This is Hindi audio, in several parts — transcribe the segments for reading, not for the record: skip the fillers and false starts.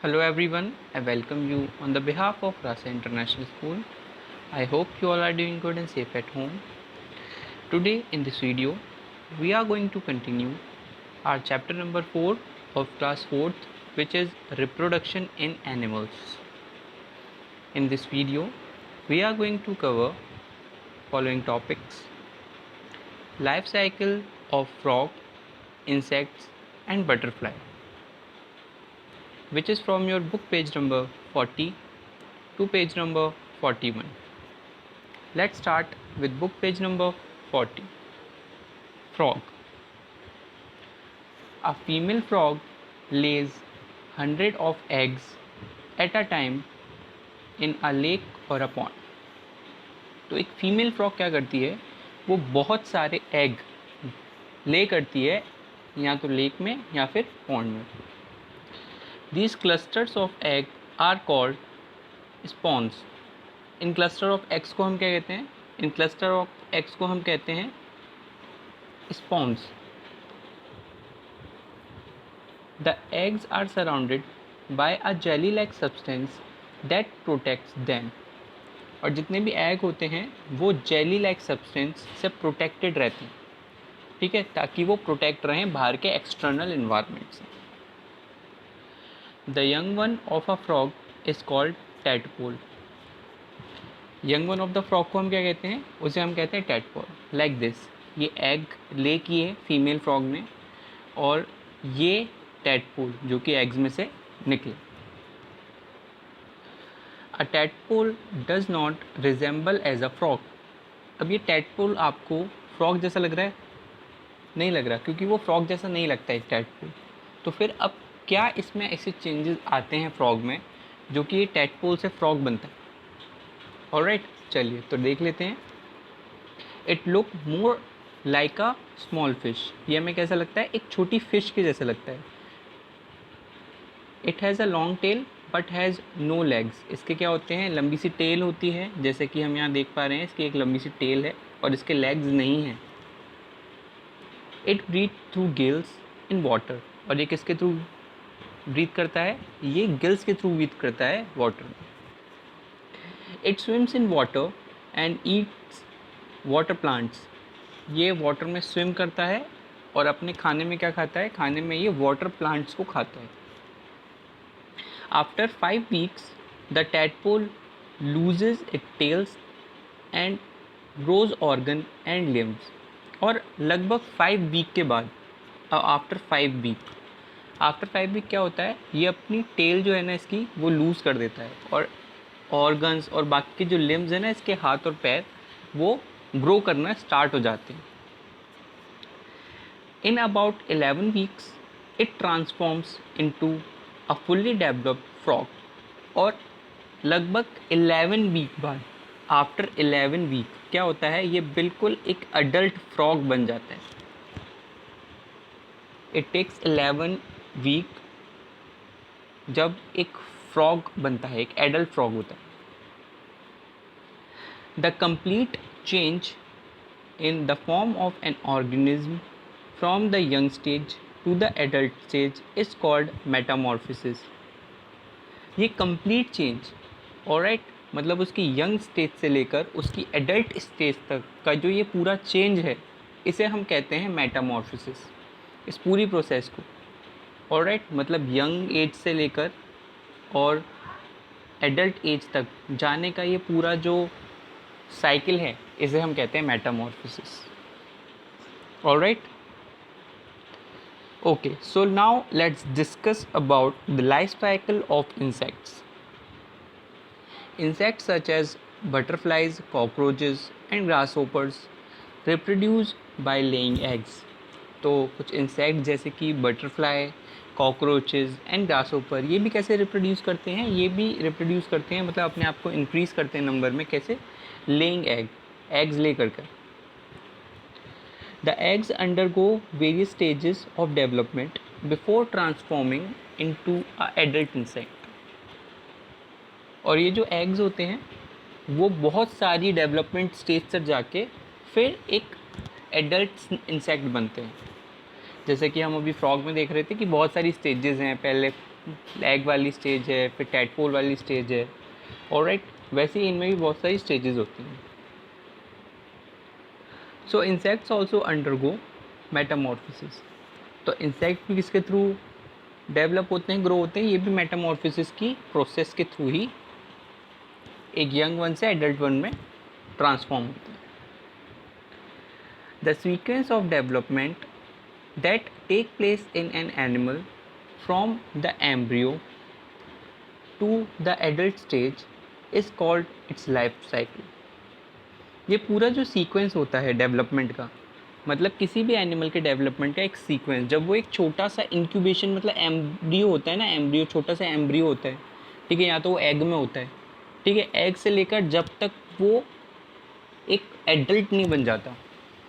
Hello everyone, I welcome you on the behalf of Rasa International School. I hope you all are doing good and safe at home. Today in this video, we are going to continue our chapter number 4 of class 4th, which is reproduction in animals. In this video, we are going to cover following topics: life cycle of frog, insects and butterfly, which is from your book page number 40 to page number 41. Let's start with book page number 40. Frog. A female frog lays 100 of eggs at a time in a lake or a pond. तो एक फीमेल फ्रॉग क्या करती है, वो बहुत सारे एग ले करती है या तो लेक में या फिर पॉन्ड में. These clusters of egg are called spawns. In cluster of eggs को हम क्या कहते हैं? इन क्लस्टर ऑफ एग्स को हम कहते हैं spawns. The eggs are surrounded by a jelly-like substance that protects them. और जितने भी एग होते हैं वो जेली लाइक सब्सटेंस से प्रोटेक्टेड रहते हैं, ठीक है, ताकि वो प्रोटेक्ट रहें बाहर के एक्सटर्नल इन्वायरमेंट से. The young one of a frog is called tadpole. Young one of the frog को हम क्या कहते हैं? उसे हम कहते हैं टैडपोल. लाइक दिस, ये एग ले की है फीमेल फ्रॉग ने और ये टैडपोल जो कि एग्स में से निकले. A tadpole does not resemble as a frog. अब ये टैडपोल आपको फ्रॉग जैसा लग रहा है? नहीं लग रहा, क्योंकि वो फ्रॉग जैसा नहीं लगता है टैडपोल. तो फिर अब क्या इसमें ऐसे चेंजेस आते हैं फ्रॉग में जो कि ये टैडपोल से फ्रॉग बनता है? ऑलराइट, चलिए तो देख लेते हैं. It look more like a small fish. ये हमें कैसा लगता है? एक छोटी फिश के जैसा लगता है. It has a long tail but has no legs. इसके क्या होते हैं? लंबी सी टेल होती है, जैसे कि हम यहाँ देख पा रहे हैं. इसकी एक लंबी सी टेल है और इसके लेग्स नहीं हैं. It breathe through gills in water. और ये किसके थ्रू ब्रीथ करता है? ये गिल्स के थ्रू ब्रीथ करता है वाटर में. It swims in water and Yeats water plants. ये वाटर में स्विम करता है और अपने खाने में क्या खाता है? खाने में ये वाटर प्लांट्स को खाता है. After 5 weeks, the tadpole loses its tails and grows organ and limbs. और लगभग 5 वीक के बाद, आफ्टर 5 वीक क्या होता है? ये अपनी टेल जो है ना इसकी वो लूज़ कर देता है और ऑर्गन्स और बाकी के जो लिम्स हैं ना इसके हाथ और पैर वो ग्रो करना स्टार्ट हो जाते हैं. In about 11 weeks it transforms into a fully developed frog. और लगभग 11 वीक बाद, आफ्टर 11 वीक क्या होता है? ये बिल्कुल एक अडल्ट फ्रॉग बन जाता है. इट टेक्स 11 वीक जब एक फ्रॉग बनता है, एक एडल्ट फ्रॉग होता है. The complete change in the form of an organism from the young stage to the adult stage is called metamorphosis. ये कंप्लीट चेंज, ऑलराइट, मतलब उसकी यंग स्टेज से लेकर उसकी एडल्ट स्टेज तक का जो ये पूरा चेंज है इसे हम कहते हैं मेटामॉर्फोसिस. इस पूरी प्रोसेस को, ऑलराइट, मतलब यंग एज से लेकर और एडल्ट एज तक जाने का ये पूरा जो साइकिल है इसे हम कहते हैं Metamorphosis. Alright. Okay, so now let's discuss about the life cycle of insects. Insects such as butterflies, cockroaches and grasshoppers reproduce by laying eggs. तो कुछ इंसेक्ट जैसे कि बटरफ्लाई, कॉकरोचेज़ एंड ग्रासहोपर ये भी कैसे रिप्रोड्यूस करते हैं? ये भी रिप्रोड्यूस करते हैं, मतलब अपने आप को इंक्रीज़ करते हैं नंबर में. कैसे? लेइंग एग्स ले कर. The eggs undergo various stages of development before transforming into a adult insect. और ये जो eggs होते हैं वो बहुत सारी डेवलपमेंट स्टेज तक जाके फिर एक एडल्ट इंसेक्ट बनते हैं. जैसे कि हम अभी फ्रॉग में देख रहे थे कि बहुत सारी स्टेजेस हैं. पहले एग वाली स्टेज है, फिर टैडपोल वाली स्टेज है, ऑलराइट। वैसे ही इनमें भी बहुत सारी स्टेजेस होती हैं। सो इंसेक्ट्स ऑल्सो अंडरगो मेटामॉर्फोसिस। तो इंसेक्ट भी किसके थ्रू डेवलप होते हैं, ग्रो होते हैं, ये भी मेटामॉर्फोसिस की प्रोसेस के थ्रू ही एक यंग वन से एडल्ट वन में ट्रांसफॉर्म होते हैं। The sequence of development that take place in an animal from the embryo to the adult stage is called its life cycle। ये पूरा जो सीक्वेंस होता है डेवलपमेंट का, मतलब किसी भी एनिमल के डेवलपमेंट का एक सीक्वेंस, जब वो एक छोटा सा इंक्यूबेशन मतलब एम्ब्रियो होता है ना, एम्ब्रियो छोटा सा एम्ब्रियो होता है, ठीक है, या तो वो एग में होता है, ठीक है, एग से लेकर जब तक वो एक एडल्ट नहीं बन जाता,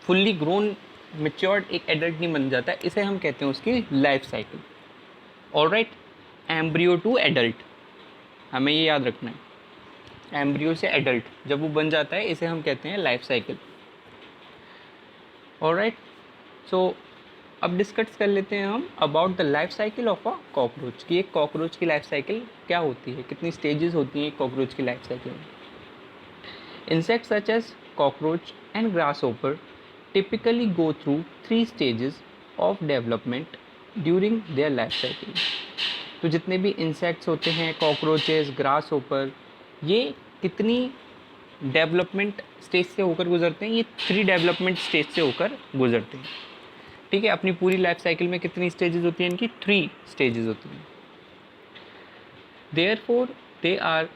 फुल्ली ग्रोन मेच्योर्ड एक एडल्ट नहीं बन जाता, इसे हम कहते हैं उसकी life cycle. Alright, embryo to adult, हमें ये याद रखना है, एम्ब्रियो से एडल्ट जब वो बन जाता है, इसे हम कहते हैं लाइफ साइकिल। ऑलराइट, सो अब डिस्कस कर लेते हैं हम about the life cycle of a cockroach, कि एक कॉकरोच की लाइफ साइकिल क्या होती है, कितनी स्टेजेस होती हैं कॉकरोच की लाइफ साइकिल में। Insects such as cockroach and grasshopper typically go through 3 stages of development during their life cycle। तो जितने भी इंसेक्ट्स होते हैं, कॉकरोचेस, ग्रास होपर, ये कितनी डेवलपमेंट स्टेज से होकर गुजरते हैं, ये 3 डेवलपमेंट स्टेज से होकर गुजरते हैं, ठीक है। अपनी पूरी लाइफ साइकिल में कितनी स्टेजेस होती हैं इनकी, 3 स्टेजेस होती हैं। Therefore they are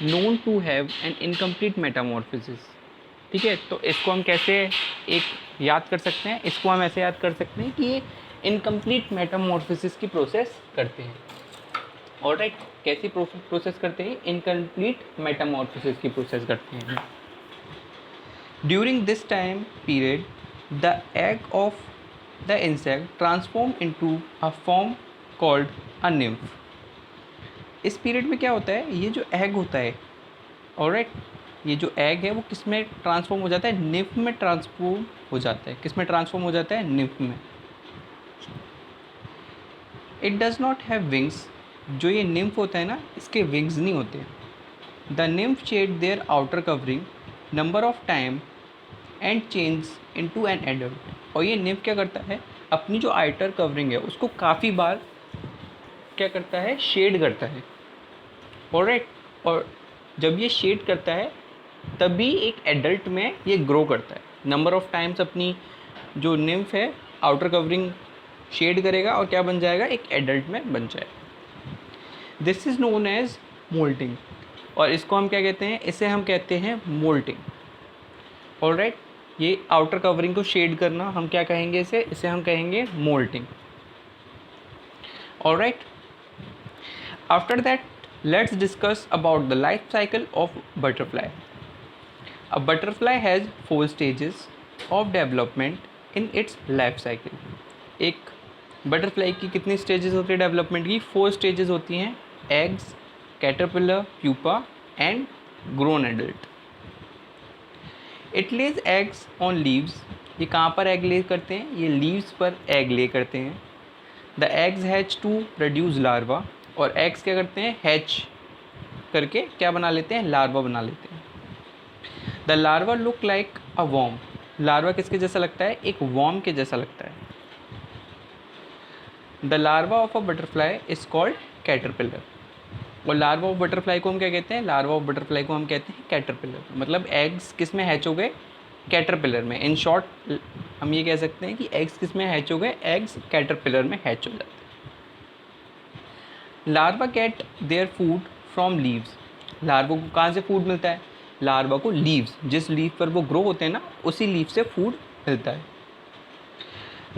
known to have an incomplete metamorphosis, ठीक है। तो इसको हम कैसे एक याद कर सकते हैं, इसको हम ऐसे याद कर सकते हैं कि ये इनकम्प्लीट मेटामॉर्फोसिस की प्रोसेस करते हैं। ऑलराइट, कैसी प्रोसेस करते हैं, इनकम्प्लीट मेटामॉर्फोसिस की प्रोसेस करते हैं। During this time period the egg of the insect transform into a form called a nymph. इस पीरियड में क्या होता है, ये जो एग होता है, ऑलराइट, ये जो एग है वो किस में ट्रांसफॉर्म हो जाता है, निम्फ में ट्रांसफॉर्म हो जाता है। किस में ट्रांसफॉर्म हो जाता है, निम्फ में। It does not have wings, जो ये निम्फ होता है ना, इसके विंग्स नहीं होते। The nymph shed their outer covering number of time and change into an adult. और ये निम्फ क्या करता है, अपनी जो आउटर कवरिंग है उसको काफ़ी बार क्या करता है, शेड करता है। ऑलराइट, और जब ये शेड करता है तभी एक एडल्ट में ये ग्रो करता है। नंबर ऑफ टाइम्स अपनी जो निम्फ है आउटर कवरिंग शेड करेगा और क्या बन जाएगा, एक एडल्ट में बन जाएगा। This is known as molting, और इसको हम क्या कहते हैं, इसे हम कहते हैं मोल्टिंग। ऑलराइट, ये आउटर कवरिंग को शेड करना हम क्या कहेंगे, इसे हम कहेंगे molting. Alright, after that let's discuss about the life cycle of butterfly। A butterfly has 4 stages of development in its life cycle। एक बटरफ्लाई की कितनी स्टेजेस होती है डेवलपमेंट की, 4 स्टेजेस होती हैं, eggs, caterpillar, pupa and grown adult. It Lay's eggs on leaves, ये कहाँ पर एग ले करते हैं, ये लीव्स पर एग ले करते हैं। The eggs hatch to produce larva, और एग्स क्या करते हैं, हैच करके क्या बना लेते हैं, लार्वा बना लेते हैं। The larva look like a worm, larva किसके जैसा लगता है, एक वॉर्म के जैसा लगता है। The larva of a butterfly is called caterpillar, और लार्वा ऑफ बटरफ्लाई को हम क्या कहते हैं, लार्वा ऑफ बटरफ्लाई को हम कहते हैं कैटरपिलर। मतलब एग्स किस में हैच हो गए, कैटरपिलर में। इन शॉर्ट हम ये कह सकते हैं कि एग्स किस में हैच हो गए, एग्स कैटरपिलर में हैच हो जाते हैं। Larva get their food from leaves, larva को कहाँ से फूड मिलता है, लार्वा को लीव्स, जिस लीव पर वो ग्रो होते हैं ना, उसी लीव से फूड मिलता है।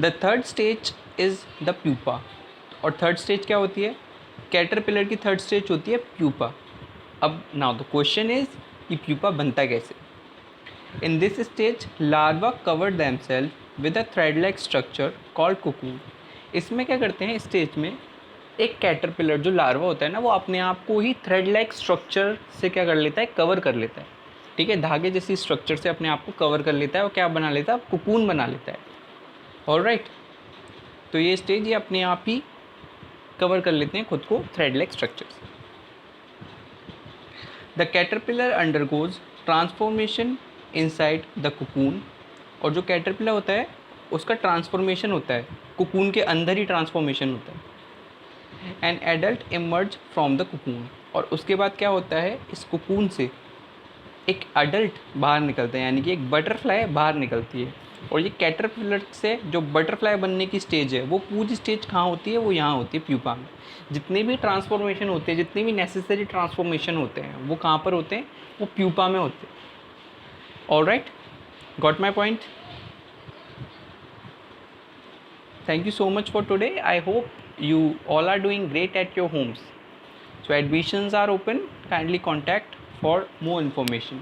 The third stage is the pupa, और थर्ड स्टेज क्या होती है, कैटरपिलर की थर्ड स्टेज होती है प्यूपा। अब नाउ द क्वेश्चन इज कि प्यूपा बनता कैसे। In this stage larva cover themselves with a thread like structure called cocoon. इसमें क्या करते हैं, स्टेज में एक कैटरपिलर जो लार्वा होता है ना, वो अपने आप को ही थ्रेड लाइक स्ट्रक्चर से क्या कर लेता है, कवर कर लेता है, ठीक है, धागे जैसी स्ट्रक्चर से अपने आप को कवर कर लेता है और क्या बना लेता है, कोकून बना लेता है। ऑलराइट, तो ये स्टेज ये अपने आप ही कवर कर लेते हैं खुद को थ्रेड लाइक स्ट्रक्चर से। The caterpillar undergoes transformation inside the cocoon, और जो कैटरपिलर होता है उसका ट्रांसफॉर्मेशन होता है, कोकून के अंदर ही ट्रांसफॉर्मेशन होता है। An adult emerge from the cocoon, और उसके बाद क्या होता है, इस कोकून से एक अडल्ट बाहर निकलता है, यानी कि एक बटरफ्लाई बाहर निकलती है। और ये कैटरपिलर से जो बटरफ्लाई बनने की स्टेज है, वो पूरी स्टेज कहाँ होती है, वो यहाँ होती है प्यूपा में। जितने भी ट्रांसफॉर्मेशन होते हैं, जितने भी नेसेसरी ट्रांसफॉर्मेशन होते हैं, वो कहाँ पर होते हैं, वो प्यूपा में होते हैं। Alright, got my point? Thank you so much for today. I hope you all are doing great at your homes. So admissions are open. Kindly contact for more information.